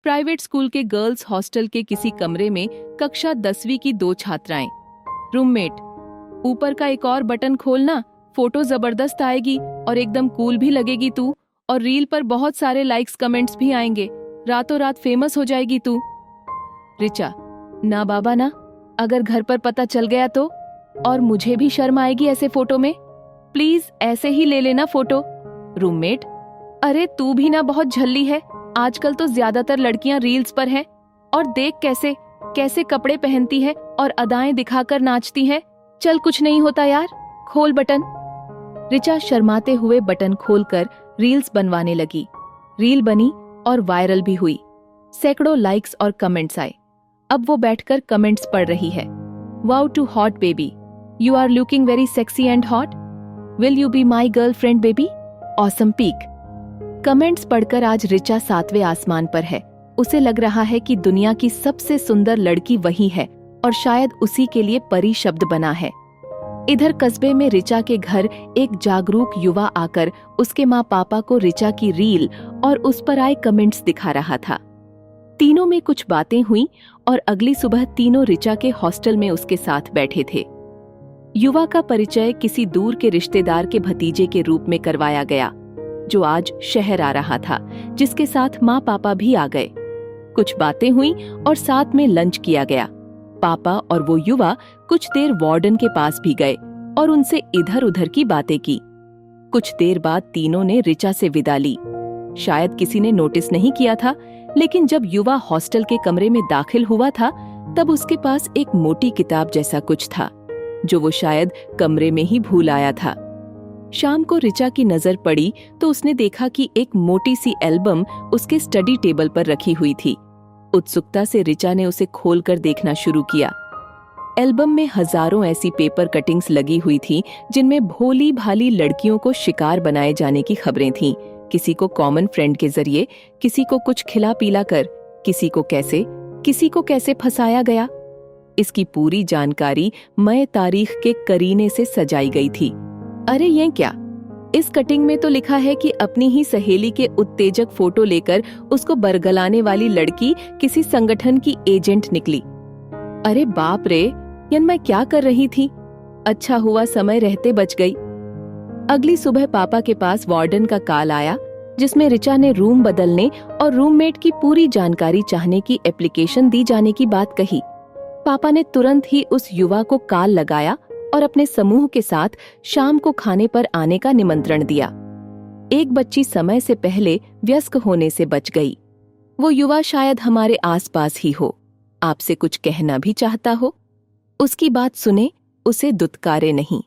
Private school के girls hostel के किसी कमरे में कक्षा 10वीं की 2 छात्राएं। रूममेट, ऊपर का एक और बटन खोलना, फोटो जबरदस्त आएगी और एकदम कूल भी लगेगी तू, और रील पर बहुत सारे लाइक्स कमेंट्स भी आएंगे, रातों रात फेमस हो जाएगी तू। रिचा, ना बाबा ना, अगर घर पर पता चल गया तो, और मुझे भी शर्म आएगी ऐसे फोटो में, प्लीज ऐसे ही ले लेना फोटो। रूममेट, अरे तू भी ना बहुत झल्ली है, आजकल तो ज्यादातर लड़कियां रील्स पर हैं, और देख कैसे कैसे कपड़े पहनती है और अदाएं दिखाकर नाचती है। चल कुछ नहीं होता यार, खोल बटन। रिचा शर्माते हुए बटन खोलकर रील्स बनवाने लगी। रील बनी और वायरल भी हुई। सैकड़ों लाइक्स और कमेंट्स आए। अब वो बैठकर कमेंट्स पढ़ रही है। Wow too hot baby, you are looking very sexy and hot, will you be my girlfriend baby, awesome pic. Comments पढ़कर आज रिचा 7वें आसमान पर है। उसे लग रहा है कि दुनिया की सबसे सुंदर लड़की वही है और शायद उसी के लिए परी शब्द बना है। इधर कस्बे में रिचा के घर एक जागरूक युवा आकर उसके माँ पापा को रिचा की रील और उस पर आए कमेंट्स दिखा रहा था। तीनों में कुछ बातें हुई और अगली सुबह तीनों रिचा के हॉस्टल में उसके साथ बैठे थे। युवा का परिचय किसी दूर के रिश्तेदार के भतीजे के रूप में करवाया गया, जो आज शहर आ रहा था, जिसके साथ माँ पापा भी आ गए। कुछ बातें हुई और साथ में लंच किया गया। पापा और वो युवा कुछ देर वार्डन के पास भी गए और उनसे इधर उधर की बातें की। कुछ देर बाद तीनों ने रिचा से विदा ली। शायद किसी ने नोटिस नहीं किया था, लेकिन जब युवा हॉस्टल के कमरे में दाखिल हुआ था, तब उसके पास एक मोटी किताब जैसा कुछ था, जो वो शायद कमरे में ही भूल आया था। शाम को रिचा की नजर पड़ी तो उसने देखा कि एक मोटी सी एल्बम उसके स्टडी टेबल पर रखी हुई थी। उत्सुकता से रिचा ने उसे खोलकर देखना शुरू किया। एल्बम में हजारों ऐसी पेपर कटिंग्स लगी हुई थी, जिनमें भोली भाली लड़कियों को शिकार बनाए जाने की खबरें थीं। किसी को कॉमन फ्रेंड के जरिए, किसी को कुछ खिला पिला कर, किसी को कैसे फंसाया गया। इसकी पूरी जानकारी मई तारीख के करीने से सजाई गई थी। अरे ये क्या, इस कटिंग में तो लिखा है कि अपनी ही सहेली के उत्तेजक फोटो लेकर उसको बरगलाने वाली लड़की किसी संगठन की एजेंट निकली। अरे बाप रे, यन मैं क्या कर रही थी, अच्छा हुआ समय रहते बच गई। अगली सुबह पापा के पास वार्डन का कॉल आया, जिसमें रिचा ने रूम बदलने और रूममेट की पूरी जानकारी चाहने की एप्लीकेशन दी जाने की बात कही। पापा ने तुरंत ही उस युवा को कॉल लगाया और अपने समूह के साथ शाम को खाने पर आने का निमंत्रण दिया। एक बच्ची समय से पहले व्यस्क होने से बच गई। वो युवा शायद हमारे आसपास ही हो, आपसे कुछ कहना भी चाहता हो। उसकी बात सुने, उसे दुत्कारे नहीं।